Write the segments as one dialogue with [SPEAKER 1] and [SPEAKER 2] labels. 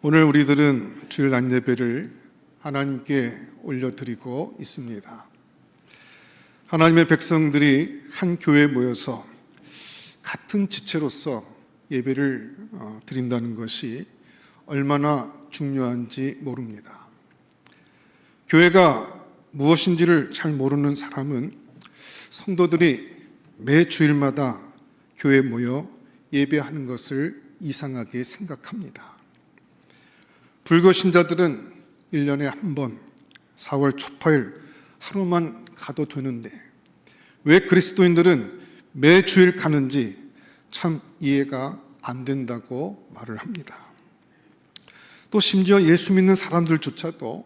[SPEAKER 1] 오늘 우리들은 주일 낮 예배를 하나님께 올려드리고 있습니다. 하나님의 백성들이 한 교회에 모여서 같은 지체로서 예배를 드린다는 것이 얼마나 중요한지 모릅니다. 교회가 무엇인지를 잘 모르는 사람은 성도들이 매 주일마다 교회에 모여 예배하는 것을 이상하게 생각합니다. 불교 신자들은 1년에 한 번 4월 초파일 하루만 가도 되는데 왜 그리스도인들은 매 주일 가는지 참 이해가 안 된다고 말을 합니다. 또 심지어 예수 믿는 사람들조차도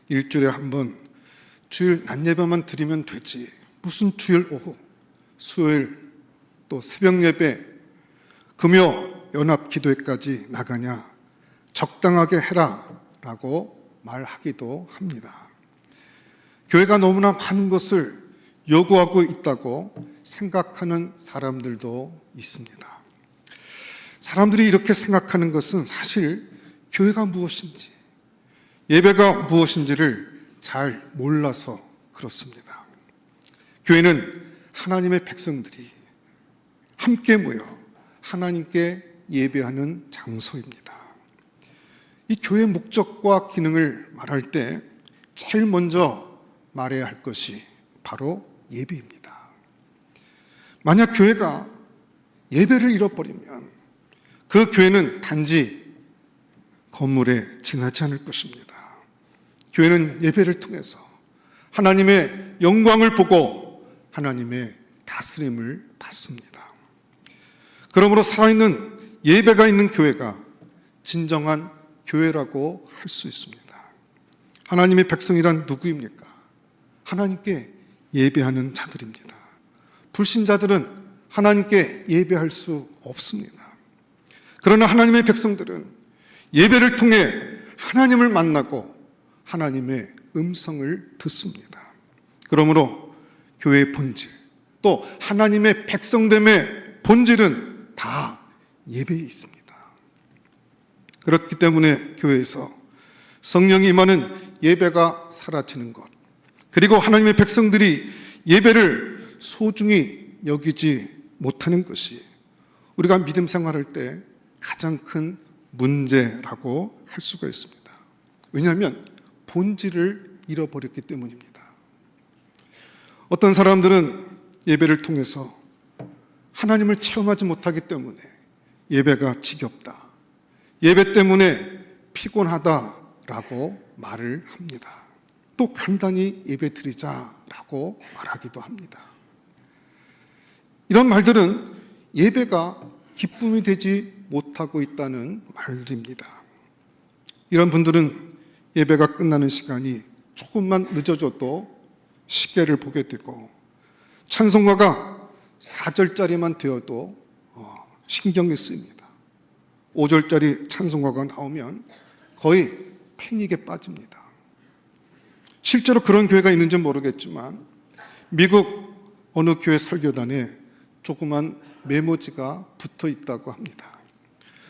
[SPEAKER 1] 일주일에 한 번 주일 낮 예배만 드리면 되지 무슨 주일 오후, 수요일 또 새벽 예배, 금요 연합 기도회까지 나가냐, 적당하게 해라 라고 말하기도 합니다. 교회가 너무나 많은 것을 요구하고 있다고 생각하는 사람들도 있습니다. 사람들이 이렇게 생각하는 것은 사실 교회가 무엇인지, 예배가 무엇인지를 잘 몰라서 그렇습니다. 교회는 하나님의 백성들이 함께 모여 하나님께 예배하는 장소입니다. 이 교회의 목적과 기능을 말할 때 제일 먼저 말해야 할 것이 바로 예배입니다. 만약 교회가 예배를 잃어버리면 그 교회는 단지 건물에 지나지 않을 것입니다. 교회는 예배를 통해서 하나님의 영광을 보고 하나님의 다스림을 받습니다. 그러므로 살아있는 예배가 있는 교회가 진정한 교회라고 할 수 있습니다. 하나님의 백성이란 누구입니까? 하나님께 예배하는 자들입니다. 불신자들은 하나님께 예배할 수 없습니다. 그러나 하나님의 백성들은 예배를 통해 하나님을 만나고 하나님의 음성을 듣습니다. 그러므로 교회의 본질, 또 하나님의 백성됨의 본질은 다 예배에 있습니다. 그렇기 때문에 교회에서 성령이 임하는 예배가 사라지는 것, 그리고 하나님의 백성들이 예배를 소중히 여기지 못하는 것이 우리가 믿음 생활할 때 가장 큰 문제라고 할 수가 있습니다. 왜냐하면 본질을 잃어버렸기 때문입니다. 어떤 사람들은 예배를 통해서 하나님을 체험하지 못하기 때문에 예배가 지겹다, 예배 때문에 피곤하다라고 말을 합니다. 또 간단히 예배 드리자라고 말하기도 합니다. 이런 말들은 예배가 기쁨이 되지 못하고 있다는 말들입니다. 이런 분들은 예배가 끝나는 시간이 조금만 늦어져도 시계를 보게 되고 찬송가가 4절짜리만 되어도 신경이 쓰입니다. 5절짜리 찬송가가 나오면 거의 패닉에 빠집니다. 실제로 그런 교회가 있는지 모르겠지만 미국 어느 교회 설교단에 조그만 메모지가 붙어 있다고 합니다.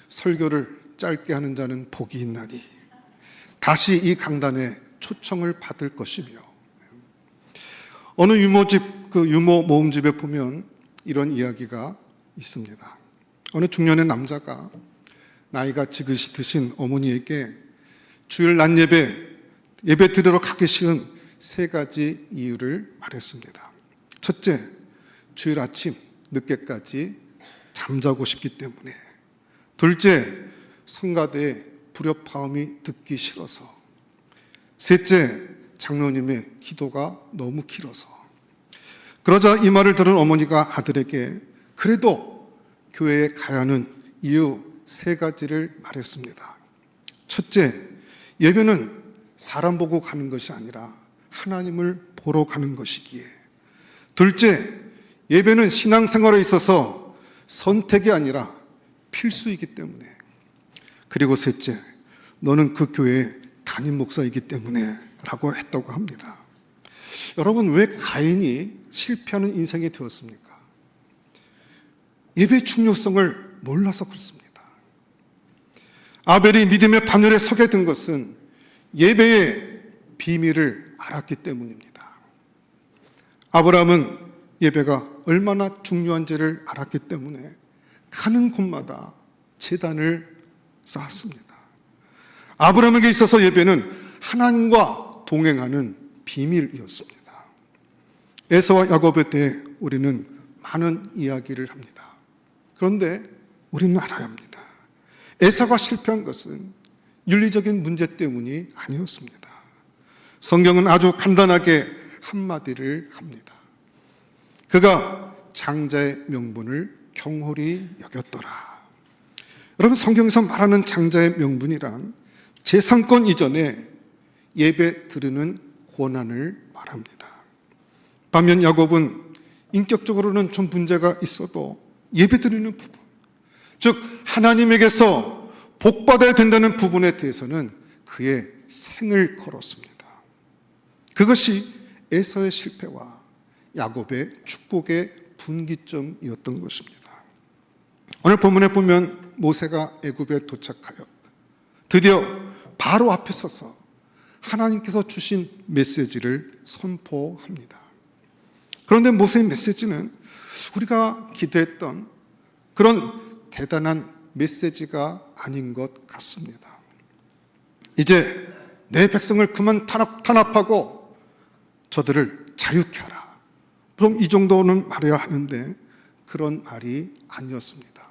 [SPEAKER 1] 설교를 짧게 하는 자는 복이 있나니 다시 이 강단에 초청을 받을 것이며, 어느 유모집, 그 유모 모음집에 보면 이런 이야기가 있습니다. 어느 중년의 남자가 나이가 지긋이 드신 어머니에게 주일 낮 예배 드리러 가기 싫은 3가지 이유를 말했습니다. 첫째, 주일 아침 늦게까지 잠자고 싶기 때문에. 둘째, 성가대의 불협화음이 듣기 싫어서. 셋째, 장로님의 기도가 너무 길어서. 그러자 이 말을 들은 어머니가 아들에게 그래도 교회에 가야 하는 이유 3가지를 말했습니다. 첫째, 예배는 사람 보고 가는 것이 아니라 하나님을 보러 가는 것이기에. 둘째, 예배는 신앙생활에 있어서 선택이 아니라 필수이기 때문에. 그리고 셋째, 너는 그 교회의 담임 목사이기 때문에 라고 했다고 합니다. 여러분, 왜 가인이 실패하는 인생이 되었습니까? 예배의 중요성을 몰라서 그렇습니다. 아벨이 믿음의 반열에 서게 된 것은 예배의 비밀을 알았기 때문입니다. 아브라함은 예배가 얼마나 중요한지를 알았기 때문에 가는 곳마다 제단을 쌓았습니다. 아브라함에게 있어서 예배는 하나님과 동행하는 비밀이었습니다. 에서와 야곱에 대해 우리는 많은 이야기를 합니다. 그런데 우리는 알아야 합니다. 에사가 실패한 것은 윤리적인 문제 때문이 아니었습니다. 성경은 아주 간단하게 한마디를 합니다. 그가 장자의 명분을 경홀히 여겼더라. 여러분, 성경에서 말하는 장자의 명분이란 재산권 이전에 예배 드리는 권한을 말합니다. 반면 야곱은 인격적으로는 좀 문제가 있어도 예배 드리는 부분, 즉 하나님에게서 복받아야 된다는 부분에 대해서는 그의 생을 걸었습니다. 그것이 에서의 실패와 야곱의 축복의 분기점이었던 것입니다. 오늘 본문에 보면 모세가 애굽에 도착하여 드디어 바로 앞에 서서 하나님께서 주신 메시지를 선포합니다. 그런데 모세의 메시지는 우리가 기대했던 그런 대단한 메시지가 아닌 것 같습니다. 이제 내 백성을 그만 탄압하고 저들을 자유케 하라. 그럼 이 정도는 말해야 하는데 그런 말이 아니었습니다.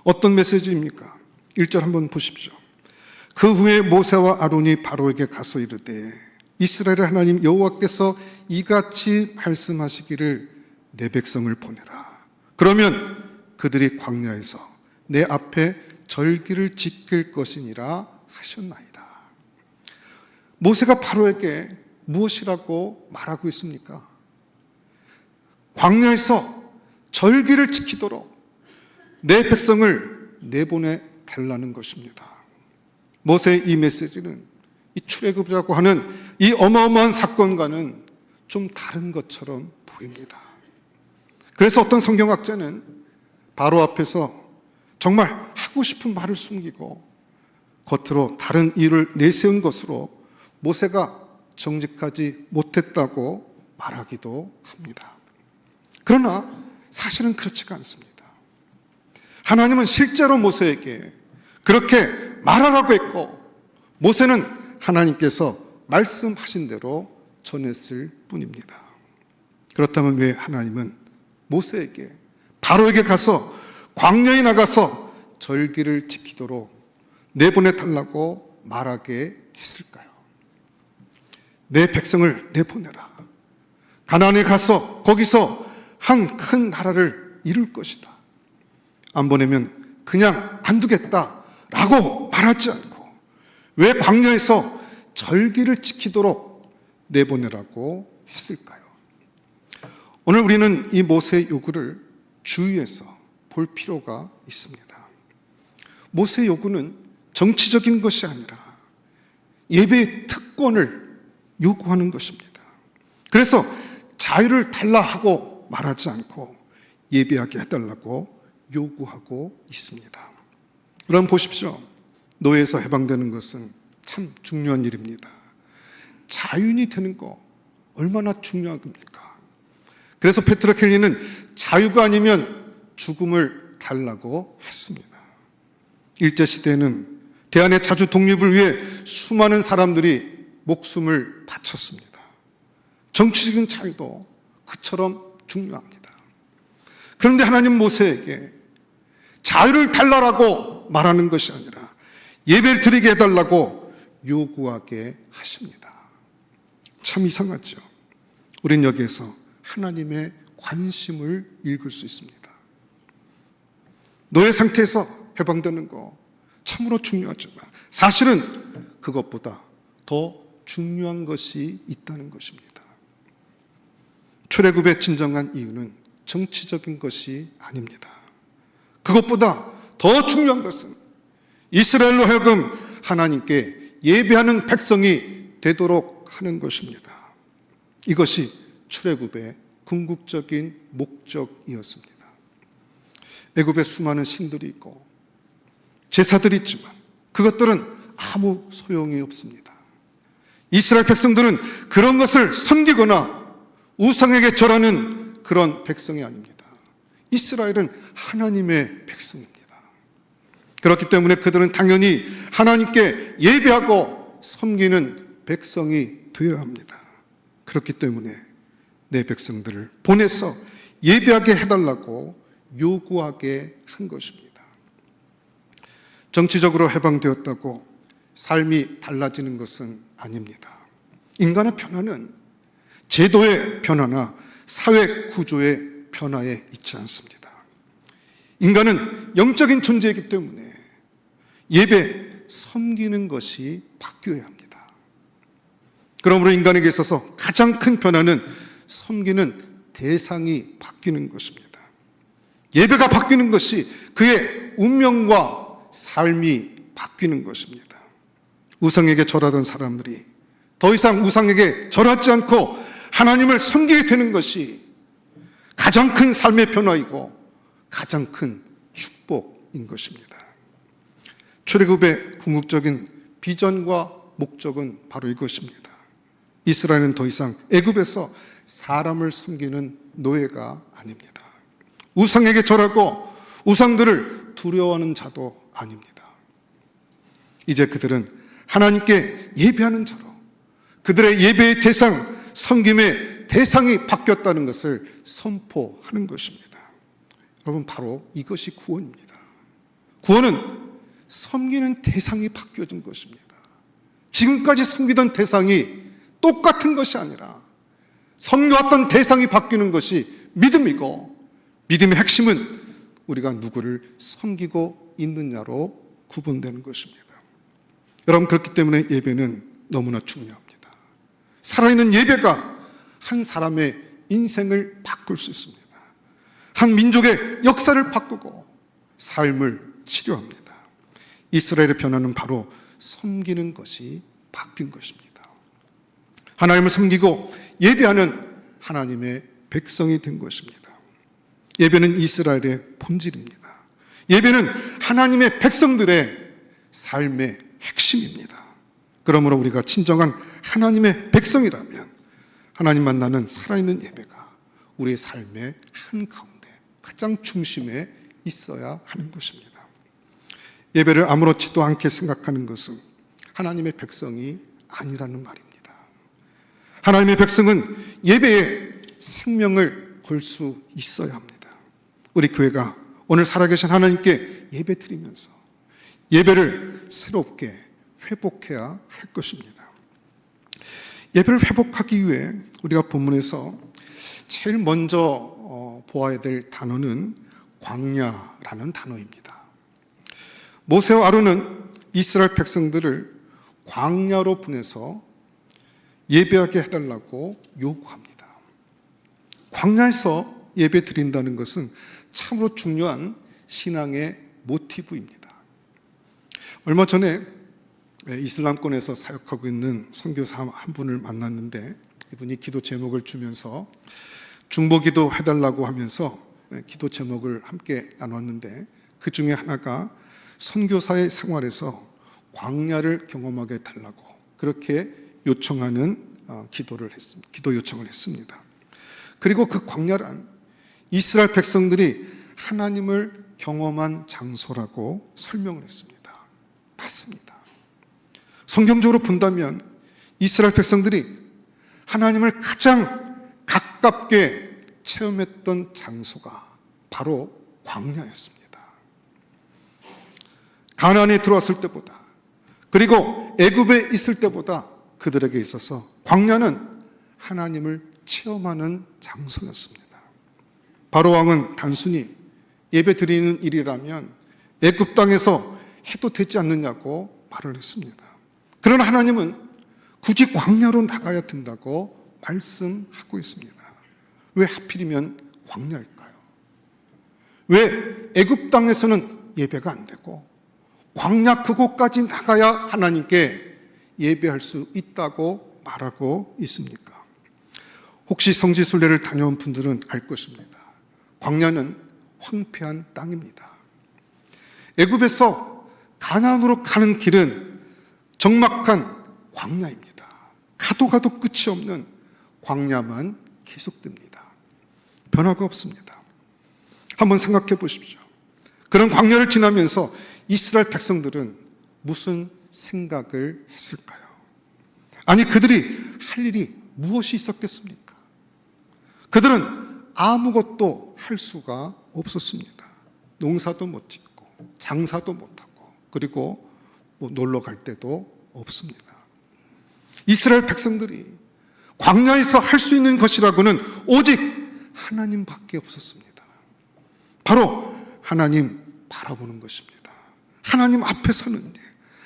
[SPEAKER 1] 어떤 메시지입니까? 1절 한번 보십시오. 그 후에 모세와 아론이 바로에게 가서 이르되 이스라엘의 하나님 여호와께서 이같이 말씀하시기를 내 백성을 보내라. 그러면 그들이 광야에서 내 앞에 절기를 지킬 것이니라 하셨나이다. 모세가 바로에게 무엇이라고 말하고 있습니까? 광야에서 절기를 지키도록 내 백성을 내보내 달라는 것입니다. 모세의 이 메시지는 이 출애굽이라고 하는 이 어마어마한 사건과는 좀 다른 것처럼 보입니다. 그래서 어떤 성경학자는 바로 앞에서 정말 하고 싶은 말을 숨기고 겉으로 다른 이유를 내세운 것으로 모세가 정직하지 못했다고 말하기도 합니다. 그러나 사실은 그렇지가 않습니다. 하나님은 실제로 모세에게 그렇게 말하라고 했고 모세는 하나님께서 말씀하신 대로 전했을 뿐입니다. 그렇다면 왜 하나님은 모세에게 바로에게 가서 광야에 나가서 절기를 지키도록 내보내 달라고 말하게 했을까요? 내 백성을 내보내라. 가나안에 가서 거기서 한 큰 나라를 이룰 것이다. 안 보내면 그냥 안 두겠다라고 말하지 않고 왜 광야에서 절기를 지키도록 내보내라고 했을까요? 오늘 우리는 이 모세의 요구를 주의해서 볼 필요가 있습니다. 모세의 요구는 정치적인 것이 아니라 예배의 특권을 요구하는 것입니다. 그래서 자유를 달라 하고 말하지 않고 예배하게 해달라고 요구하고 있습니다. 그럼 보십시오. 노예에서 해방되는 것은 참 중요한 일입니다. 자유인이 되는 거 얼마나 중요한 겁니까? 그래서 페트라 켈리는 자유가 아니면 죽음을 달라고 했습니다. 일제시대에는 대한의 자주 독립을 위해 수많은 사람들이 목숨을 바쳤습니다. 정치적인 자유도 그처럼 중요합니다. 그런데 하나님 모세에게 자유를 달라고 말하는 것이 아니라 예배를 드리게 해달라고 요구하게 하십니다. 참 이상하죠. 우린 여기에서 하나님의 관심을 읽을 수 있습니다. 노예 상태에서 해방되는 거 참으로 중요하지만 사실은 그것보다 더 중요한 것이 있다는 것입니다. 출애굽의 진정한 이유는 정치적인 것이 아닙니다. 그것보다 더 중요한 것은 이스라엘로 하여금 하나님께 예배하는 백성이 되도록 하는 것입니다. 이것이 출애굽의 궁극적인 목적이었습니다. 애굽에 수많은 신들이 있고 제사들이 있지만 그 그것들은 아무 소용이 없습니다. 이스라엘 백성들은 그런 것을 섬기거나 우상에게 절하는 그런 백성이 아닙니다. 이스라엘은 하나님의 백성입니다. 그렇기 때문에 그들은 당연히 하나님께 예배하고 섬기는 백성이 되어야 합니다. 그렇기 때문에 내 백성들을 보내서 예배하게 해달라고 요구하게 한 것입니다. 정치적으로 해방되었다고 삶이 달라지는 것은 아닙니다. 인간의 변화는 제도의 변화나 사회 구조의 변화에 있지 않습니다. 인간은 영적인 존재이기 때문에 예배, 섬기는 것이 바뀌어야 합니다. 그러므로 인간에게 있어서 가장 큰 변화는 섬기는 대상이 바뀌는 것입니다. 예배가 바뀌는 것이 그의 운명과 삶이 바뀌는 것입니다. 우상에게 절하던 사람들이 더 이상 우상에게 절하지 않고 하나님을 섬기게 되는 것이 가장 큰 삶의 변화이고 가장 큰 축복인 것입니다. 출애굽의 궁극적인 비전과 목적은 바로 이것입니다. 이스라엘은 더 이상 애굽에서 사람을 섬기는 노예가 아닙니다. 우상에게 절하고 우상들을 두려워하는 자도 아닙니다. 이제 그들은 하나님께 예배하는 자로 그들의 예배의 대상, 섬김의 대상이 바뀌었다는 것을 선포하는 것입니다. 여러분, 바로 이것이 구원입니다. 구원은 섬기는 대상이 바뀌어진 것입니다. 지금까지 섬기던 대상이 똑같은 것이 아니라 섬겨왔던 대상이 바뀌는 것이 믿음이고, 믿음의 핵심은 우리가 누구를 섬기고 있느냐로 구분되는 것입니다. 여러분, 그렇기 때문에 예배는 너무나 중요합니다. 살아있는 예배가 한 사람의 인생을 바꿀 수 있습니다. 한 민족의 역사를 바꾸고 삶을 치료합니다. 이스라엘의 변화는 바로 섬기는 것이 바뀐 것입니다. 하나님을 섬기고 예배하는 하나님의 백성이 된 것입니다. 예배는 이스라엘의 본질입니다. 예배는 하나님의 백성들의 삶의 핵심입니다. 그러므로 우리가 진정한 하나님의 백성이라면 하나님 만나는 살아있는 예배가 우리의 삶의 한가운데 가장 중심에 있어야 하는 것입니다. 예배를 아무렇지도 않게 생각하는 것은 하나님의 백성이 아니라는 말입니다. 하나님의 백성은 예배에 생명을 걸 수 있어야 합니다. 우리 교회가 오늘 살아계신 하나님께 예배 드리면서 예배를 새롭게 회복해야 할 것입니다. 예배를 회복하기 위해 우리가 본문에서 제일 먼저 보아야 될 단어는 광야라는 단어입니다. 모세와 아론은 이스라엘 백성들을 광야로 보내서 예배하게 해달라고 요구합니다. 광야에서 예배 드린다는 것은 참으로 중요한 신앙의 모티브입니다. 얼마 전에 이슬람권에서 사역하고 있는 선교사 한 분을 만났는데 이분이 기도 제목을 주면서 중보기도 해달라고 하면서 기도 제목을 함께 나눴는데 그 중에 하나가 선교사의 생활에서 광야를 경험하게 해달라고 그렇게 요청하는 기도 요청을 했습니다. 그리고 그 광야란 이스라엘 백성들이 하나님을 경험한 장소라고 설명을 했습니다. 맞습니다. 성경적으로 본다면 이스라엘 백성들이 하나님을 가장 가깝게 체험했던 장소가 바로 광야였습니다. 가나안에 들어왔을 때보다 그리고 애굽에 있을 때보다 그들에게 있어서 광야는 하나님을 체험하는 장소였습니다. 바로 왕은 단순히 예배 드리는 일이라면 애굽 땅에서 해도 되지 않느냐고 말을 했습니다. 그러나 하나님은 굳이 광야로 나가야 된다고 말씀하고 있습니다. 왜 하필이면 광야일까요? 왜 애굽 땅에서는 예배가 안 되고 광야 그곳까지 나가야 하나님께 예배할 수 있다고 말하고 있습니까? 혹시 성지순례를 다녀온 분들은 알 것입니다. 광야는 황폐한 땅입니다. 애굽에서 가나안으로 가는 길은 적막한 광야입니다. 가도 가도 끝이 없는 광야만 계속됩니다. 변화가 없습니다. 한번 생각해 보십시오. 그런 광야를 지나면서 이스라엘 백성들은 무슨 생각을 했을까요? 아니, 그들이 할 일이 무엇이 있었겠습니까? 그들은 아무것도 할 수가 없었습니다. 농사도 못 짓고 장사도 못하고 그리고 놀러 갈 때도 없습니다. 이스라엘 백성들이 광야에서 할 수 있는 것이라고는 오직 하나님밖에 없었습니다. 바로 하나님 바라보는 것입니다. 하나님 앞에 서는 일,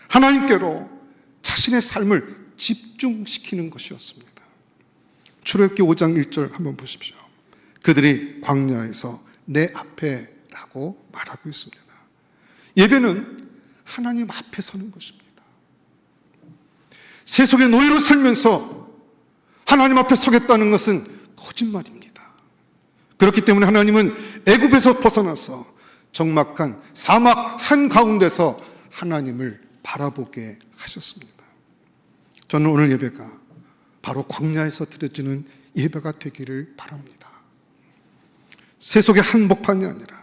[SPEAKER 1] 하나님께로 자신의 삶을 집중시키는 것이었습니다. 출애굽기 5장 1절 한번 보십시오. 그들이 광야에서 내 앞에 라고 말하고 있습니다. 예배는 하나님 앞에 서는 것입니다. 세속의 노예로 살면서 하나님 앞에 서겠다는 것은 거짓말입니다. 그렇기 때문에 하나님은 애굽에서 벗어나서 적막한 사막 한가운데서 하나님을 바라보게 하셨습니다. 저는 오늘 예배가 바로 광야에서 드려지는 예배가 되기를 바랍니다. 세속의 한복판이 아니라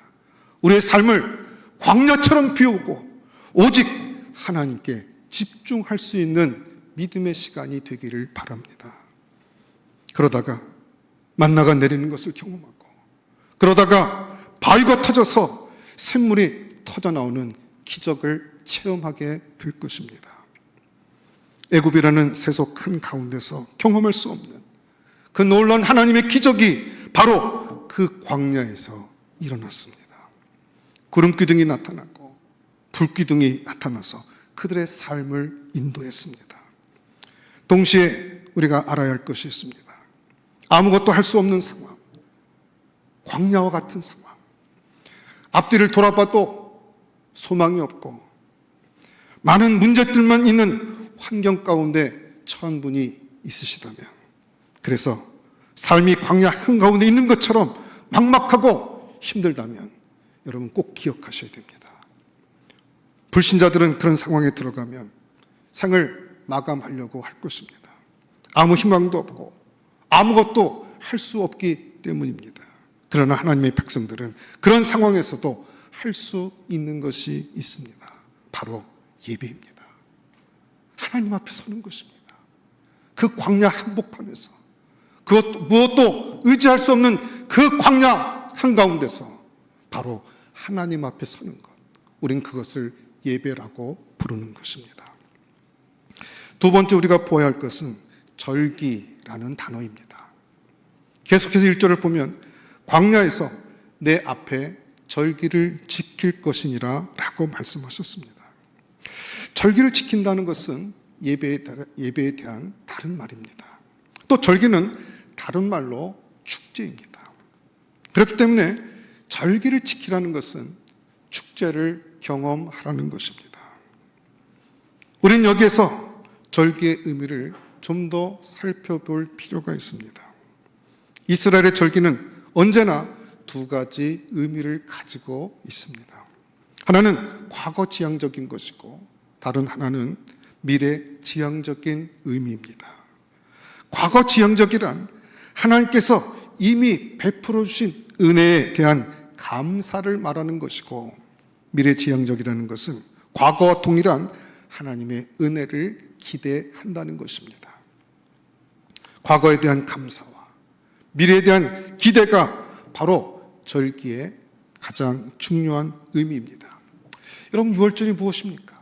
[SPEAKER 1] 우리의 삶을 광야처럼 비우고 오직 하나님께 집중할 수 있는 믿음의 시간이 되기를 바랍니다. 그러다가 만나가 내리는 것을 경험하고, 그러다가 바위가 터져서 샘물이 터져나오는 기적을 체험하게 될 것입니다. 애굽이라는 세속 한가운데서 경험할 수 없는 그 놀라운 하나님의 기적이 바로 그 광야에서 일어났습니다. 구름기둥이 나타났고 불기둥이 나타나서 그들의 삶을 인도했습니다. 동시에 우리가 알아야 할 것이 있습니다. 아무것도 할 수 없는 상황, 광야와 같은 상황, 앞뒤를 돌아봐도 소망이 없고 많은 문제들만 있는 환경 가운데 처한 분이 있으시다면, 그래서 삶이 광야 한가운데 있는 것처럼 막막하고 힘들다면 여러분 꼭 기억하셔야 됩니다. 불신자들은 그런 상황에 들어가면 생을 마감하려고 할 것입니다. 아무 희망도 없고 아무것도 할 수 없기 때문입니다. 그러나 하나님의 백성들은 그런 상황에서도 할 수 있는 것이 있습니다. 바로 예배입니다. 하나님 앞에 서는 것입니다. 그 광야 한복판에서 무엇도 의지할 수 없는 그 광야 한가운데서 바로 하나님 앞에 서는 것, 우린 그것을 예배라고 부르는 것입니다. 두 번째 우리가 보아야 할 것은 절기라는 단어입니다. 계속해서 1절을 보면 광야에서 내 앞에 절기를 지킬 것이니라 라고 말씀하셨습니다. 절기를 지킨다는 것은 예배에 대한 다른 말입니다. 또 절기는 다른 말로 축제입니다. 그렇기 때문에 절기를 지키라는 것은 축제를 경험하라는 것입니다. 우리는 여기에서 절기의 의미를 좀 더 살펴볼 필요가 있습니다. 이스라엘의 절기는 언제나 두 가지 의미를 가지고 있습니다. 하나는 과거 지향적인 것이고 다른 하나는 미래 지향적인 의미입니다. 과거 지향적이란 하나님께서 이미 베풀어 주신 은혜에 대한 감사를 말하는 것이고, 미래 지향적이라는 것은 과거와 동일한 하나님의 은혜를 기대한다는 것입니다. 과거에 대한 감사와 미래에 대한 기대가 바로 절기의 가장 중요한 의미입니다. 여러분, 유월절이 무엇입니까?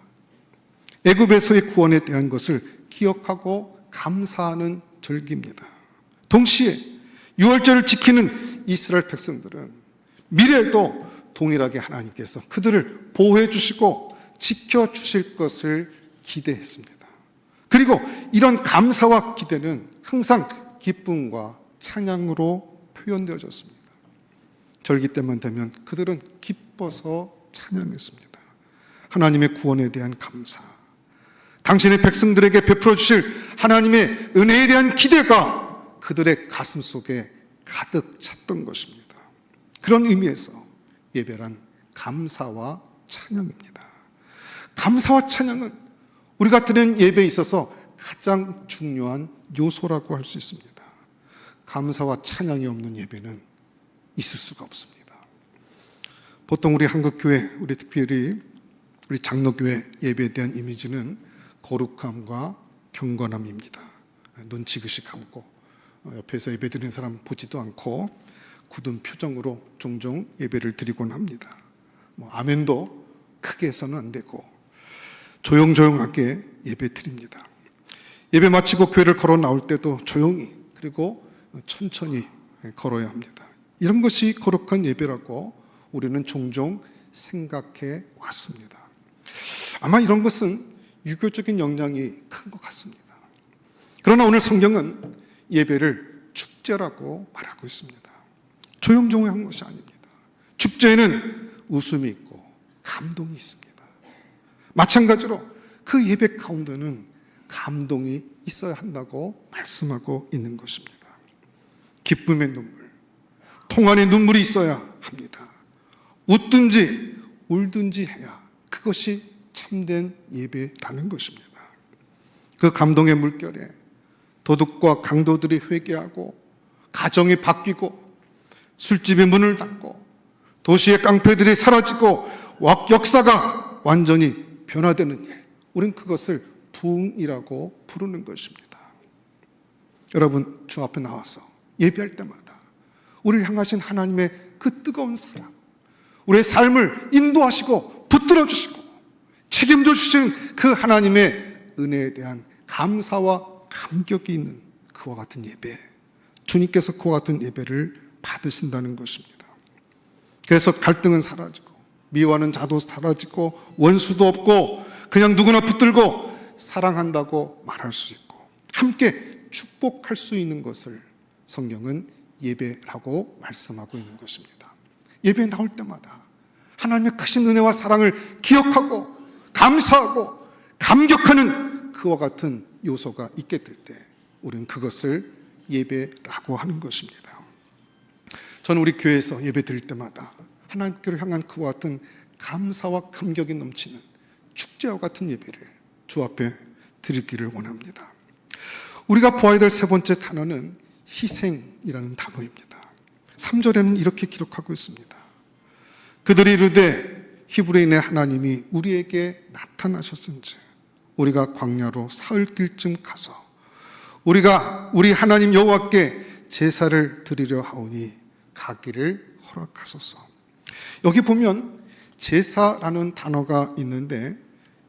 [SPEAKER 1] 애굽에서의 구원에 대한 것을 기억하고 감사하는 절기입니다. 동시에 유월절을 지키는 이스라엘 백성들은 미래에도 동일하게 하나님께서 그들을 보호해 주시고 지켜주실 것을 기대했습니다. 그리고 이런 감사와 기대는 항상 기쁨과 찬양으로 표현되어졌습니다. 절기 때만 되면 그들은 기뻐서 찬양했습니다. 하나님의 구원에 대한 감사, 당신의 백성들에게 베풀어 주실 하나님의 은혜에 대한 기대가 그들의 가슴 속에 가득 찼던 것입니다. 그런 의미에서 예배란 감사와 찬양입니다. 감사와 찬양은 우리가 드리는 예배에 있어서 가장 중요한 요소라고 할 수 있습니다. 감사와 찬양이 없는 예배는 있을 수가 없습니다. 보통 우리 한국교회, 우리 특별히 우리 장로교회 예배에 대한 이미지는 거룩함과 경건함입니다. 눈 지그시 감고 옆에서 예배 드리는 사람 보지도 않고 굳은 표정으로 종종 예배를 드리곤 합니다. 아멘도 크게 해서는 안 되고 조용조용하게 예배 드립니다. 예배 마치고 교회를 걸어 나올 때도 조용히 그리고 천천히 걸어야 합니다. 이런 것이 거룩한 예배라고 우리는 종종 생각해 왔습니다. 아마 이런 것은 유교적인 영향이 큰 것 같습니다. 그러나 오늘 성경은 예배를 축제라고 말하고 있습니다. 조용조용한 것이 아닙니다. 축제에는 웃음이 있고 감동이 있습니다. 마찬가지로 그 예배 가운데는 감동이 있어야 한다고 말씀하고 있는 것입니다. 기쁨의 눈물, 통안의 눈물이 있어야 합니다. 웃든지 울든지 해야 그것이 참된 예배라는 것입니다. 그 감동의 물결에 도둑과 강도들이 회개하고 가정이 바뀌고 술집의 문을 닫고 도시의 깡패들이 사라지고 역사가 완전히 변화되는 일, 우린 그것을 부흥이라고 부르는 것입니다. 여러분, 주 앞에 나와서 예배할 때마다 우리를 향하신 하나님의 그 뜨거운 사랑, 우리의 삶을 인도하시고 붙들어 주시고 책임져 주시는 그 하나님의 은혜에 대한 감사와 감격이 있는 그와 같은 예배, 주님께서 그와 같은 예배를 받으신다는 것입니다. 그래서 갈등은 사라지고 미워하는 자도 사라지고 원수도 없고 그냥 누구나 붙들고 사랑한다고 말할 수 있고 함께 축복할 수 있는 것을 성경은 예배라고 말씀하고 있는 것입니다. 예배에 나올 때마다 하나님의 크신 은혜와 사랑을 기억하고 감사하고 감격하는 그와 같은 요소가 있게 될 때 우리는 그것을 예배라고 하는 것입니다. 저는 우리 교회에서 예배 드릴 때마다 하나님께로 향한 그와 같은 감사와 감격이 넘치는 축제와 같은 예배를 주 앞에 드리기를 원합니다. 우리가 보아야 될 세 번째 단어는 희생이라는 단어입니다. 3절에는 이렇게 기록하고 있습니다. 그들이 이르되 히브리인의 하나님이 우리에게 나타나셨은지 우리가 광야로 사흘길쯤 가서 우리가 우리 하나님 여호와께 제사를 드리려 하오니 가기를 허락하소서. 여기 보면 제사라는 단어가 있는데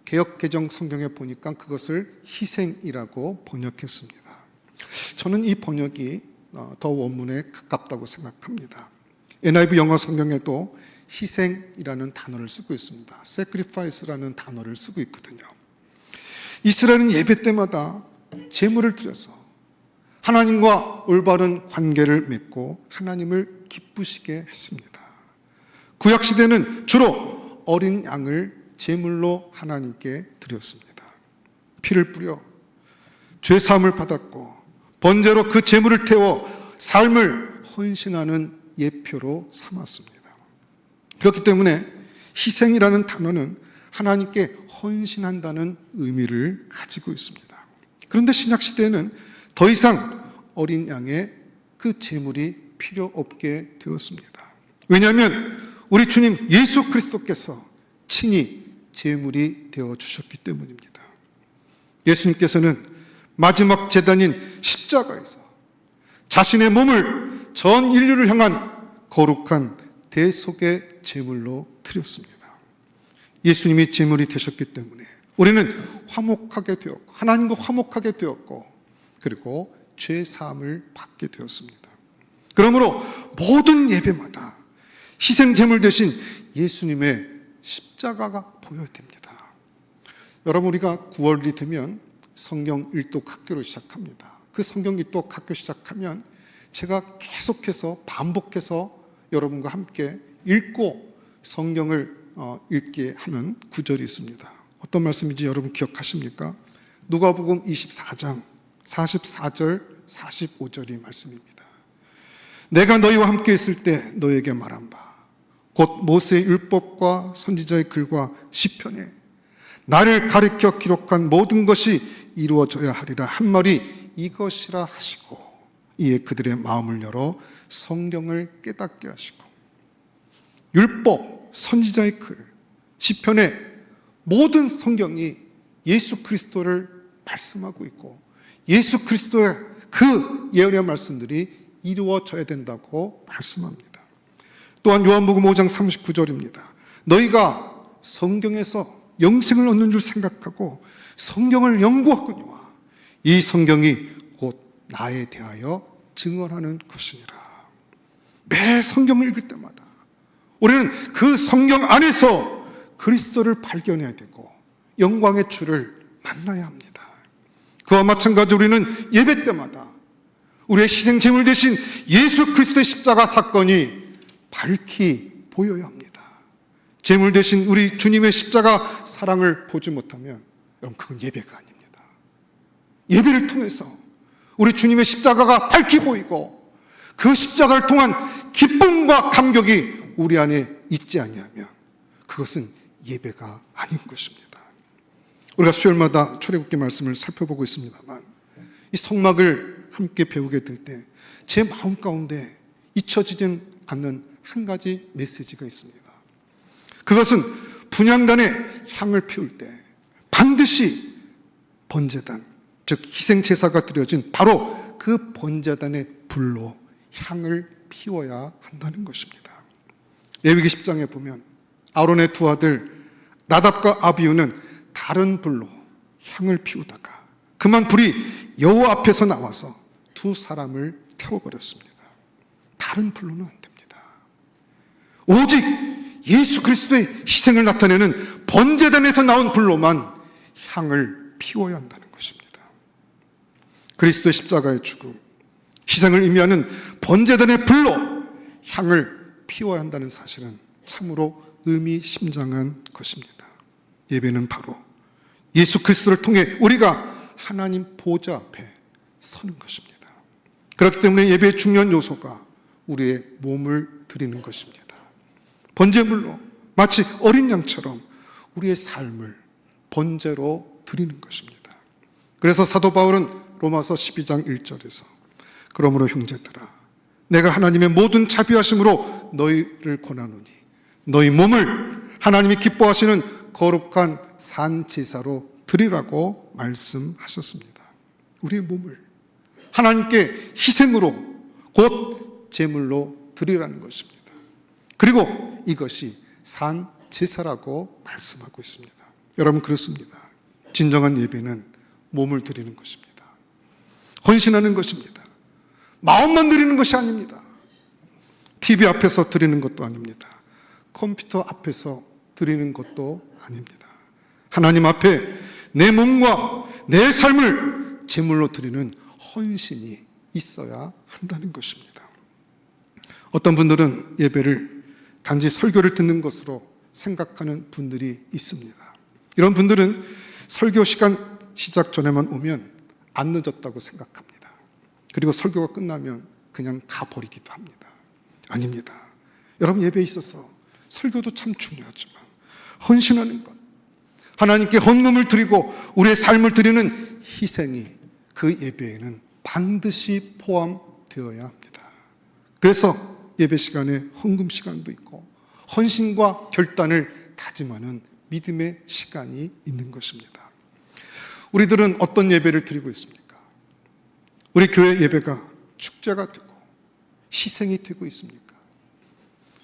[SPEAKER 1] 개역개정 성경에 보니까 그것을 희생이라고 번역했습니다. 저는 이 번역이 더 원문에 가깝다고 생각합니다. NIV 영어 성경에도 희생이라는 단어를 쓰고 있습니다. sacrifice라는 단어를 쓰고 있거든요. 이스라엘은 예배 때마다 제물을 드려서 하나님과 올바른 관계를 맺고 하나님을 기쁘시게 했습니다. 구약시대는 주로 어린 양을 제물로 하나님께 드렸습니다. 피를 뿌려 죄사함을 받았고 번제로 그 제물을 태워 삶을 헌신하는 예표로 삼았습니다. 그렇기 때문에 희생이라는 단어는 하나님께 헌신한다는 의미를 가지고 있습니다. 그런데 신약시대에는 더 이상 어린 양의 그 제물이 필요 없게 되었습니다. 왜냐하면 우리 주님 예수 그리스도께서 친히 제물이 되어 주셨기 때문입니다. 예수님께서는 마지막 제단인 십자가에서 자신의 몸을 전 인류를 향한 거룩한 대속의 제물로 드렸습니다. 예수님이 제물이 되셨기 때문에 우리는 화목하게 되었고 하나님과 화목하게 되었고 그리고 죄 사함을 받게 되었습니다. 그러므로 모든 예배마다 희생 제물 대신 예수님의 십자가가 보여야 됩니다. 여러분, 우리가 9월이 되면 성경 일독 학교를 시작합니다. 그 성경 일독 학교 시작하면 제가 계속해서 반복해서 여러분과 함께 읽고 성경을 읽게 하는 구절이 있습니다. 어떤 말씀인지 여러분 기억하십니까? 누가복음 24장 44절 45절이 말씀입니다. 내가 너희와 함께 있을 때 너희에게 말한 바 곧 모세의 율법과 선지자의 글과 시편에 나를 가리켜 기록한 모든 것이 이루어져야 하리라 한 말이 이것이라 하시고, 이에 그들의 마음을 열어 성경을 깨닫게 하시고, 율법, 선지자의 글, 시편의 모든 성경이 예수 그리스도를 말씀하고 있고, 예수 그리스도의 그 예언의 말씀들이 이루어져야 된다고 말씀합니다. 또한 요한복음 5장 39절입니다. 너희가 성경에서 영생을 얻는 줄 생각하고 성경을 연구하거니와 이 성경이 곧 나에 대하여 증언하는 것이니라. 매 성경을 읽을 때마다 우리는 그 성경 안에서 그리스도를 발견해야 되고 영광의 주를 만나야 합니다. 그와 마찬가지로 우리는 예배 때마다 우리의 희생 제물 대신 예수 그리스도의 십자가 사건이 밝히 보여야 합니다. 제물 대신 우리 주님의 십자가 사랑을 보지 못하면 여러분, 그건 예배가 아닙니다. 예배를 통해서 우리 주님의 십자가가 밝히 보이고 그 십자가를 통한 기쁨과 감격이 우리 안에 있지 아니하면 그것은 예배가 아닌 것입니다. 우리가 수요일마다 출애굽기 말씀을 살펴보고 있습니다만, 이 성막을 함께 배우게 될 때 제 마음 가운데 잊혀지지 않는 한 가지 메시지가 있습니다. 그것은 분향단에 향을 피울 때 반드시 번제단, 즉 희생제사가 드려진 바로 그 번제단의 불로 향을 피워야 한다는 것입니다. 레위기 10장에 보면 아론의 두 아들 나답과 아비후는 다른 불로 향을 피우다가 그만 불이 여호와 앞에서 나와서 두 사람을 태워버렸습니다. 다른 불로는 안 됩니다. 오직 예수 그리스도의 희생을 나타내는 번제단에서 나온 불로만 향을 피워야 한다는 것입니다. 그리스도의 십자가의 죽음, 희생을 의미하는 번제단의 불로 향을 피워야 한다는 사실은 참으로 의미심장한 것입니다. 예배는 바로 예수 그리스도를 통해 우리가 하나님 보좌 앞에 서는 것입니다. 그렇기 때문에 예배의 중요한 요소가 우리의 몸을 드리는 것입니다. 번제물로 마치 어린 양처럼 우리의 삶을 번제로 드리는 것입니다. 그래서 사도 바울은 로마서 12장 1절에서 그러므로 형제들아 내가 하나님의 모든 자비하심으로 너희를 권하노니 너희 몸을 하나님이 기뻐하시는 거룩한 산 제사로 드리라고 말씀하셨습니다. 우리의 몸을 하나님께 희생으로 곧 제물로 드리라는 것입니다. 그리고 이것이 산 제사라고 말씀하고 있습니다. 여러분, 그렇습니다. 진정한 예배는 몸을 드리는 것입니다. 헌신하는 것입니다. 마음만 드리는 것이 아닙니다. TV 앞에서 드리는 것도 아닙니다. 컴퓨터 앞에서 드리는 것도 아닙니다. 하나님 앞에 내 몸과 내 삶을 제물로 드리는 헌신이 있어야 한다는 것입니다. 어떤 분들은 예배를 단지 설교를 듣는 것으로 생각하는 분들이 있습니다. 이런 분들은 설교 시간 시작 전에만 오면 안 늦었다고 생각합니다. 그리고 설교가 끝나면 그냥 가버리기도 합니다. 아닙니다. 여러분, 예배에 있어서 설교도 참 중요하지만 헌신하는 것, 하나님께 헌금을 드리고 우리의 삶을 드리는 희생이 그 예배에는 반드시 포함되어야 합니다. 그래서 예배 시간에 헌금 시간도 있고 헌신과 결단을 다짐하는 믿음의 시간이 있는 것입니다. 우리들은 어떤 예배를 드리고 있습니까? 우리 교회 예배가 축제가 되고 희생이 되고 있습니까?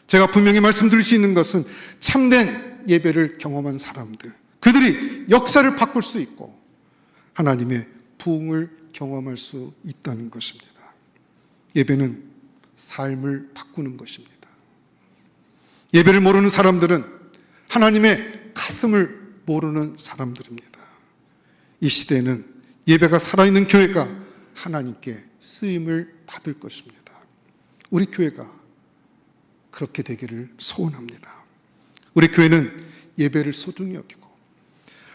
[SPEAKER 1] 제가 분명히 말씀드릴 수 있는 것은 참된 예배를 경험한 사람들, 그들이 역사를 바꿀 수 있고 하나님의 부흥을 경험할 수 있다는 것입니다. 예배는 삶을 바꾸는 것입니다. 예배를 모르는 사람들은 하나님의 가슴을 모르는 사람들입니다. 이 시대에는 예배가 살아있는 교회가 하나님께 쓰임을 받을 것입니다. 우리 교회가 그렇게 되기를 소원합니다. 우리 교회는 예배를 소중히 여기고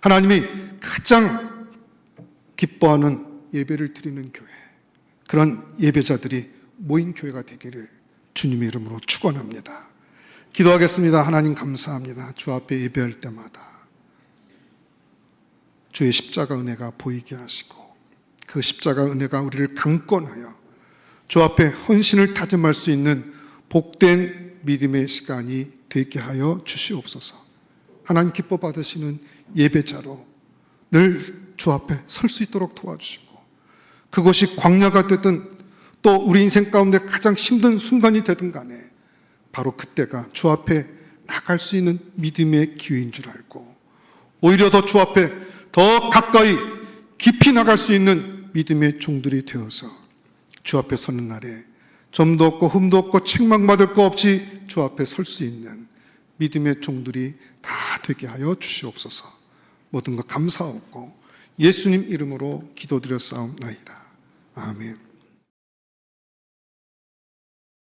[SPEAKER 1] 하나님이 가장 기뻐하는 예배를 드리는 교회, 그런 예배자들이 모인 교회가 되기를 주님의 이름으로 축원합니다. 기도하겠습니다. 하나님 감사합니다. 주 앞에 예배할 때마다 주의 십자가 은혜가 보이게 하시고 그 십자가 은혜가 우리를 강권하여 주 앞에 헌신을 다짐할 수 있는 복된 믿음의 시간이 되게 하여 주시옵소서. 하나님 기뻐 받으시는 예배자로 늘 주 앞에 설 수 있도록 도와주시고 그것이 광야가 되든 또 우리 인생 가운데 가장 힘든 순간이 되든 간에 바로 그때가 주 앞에 나갈 수 있는 믿음의 기회인 줄 알고 오히려 더 주 앞에 더 가까이 깊이 나갈 수 있는 믿음의 종들이 되어서 주 앞에 서는 날에 점도 없고 흠도 없고 책망받을 거 없이 주 앞에 설 수 있는 믿음의 종들이 다 되게 하여 주시옵소서. 모든 것 감사하고 예수님 이름으로 기도드렸사옵나이다. 아멘.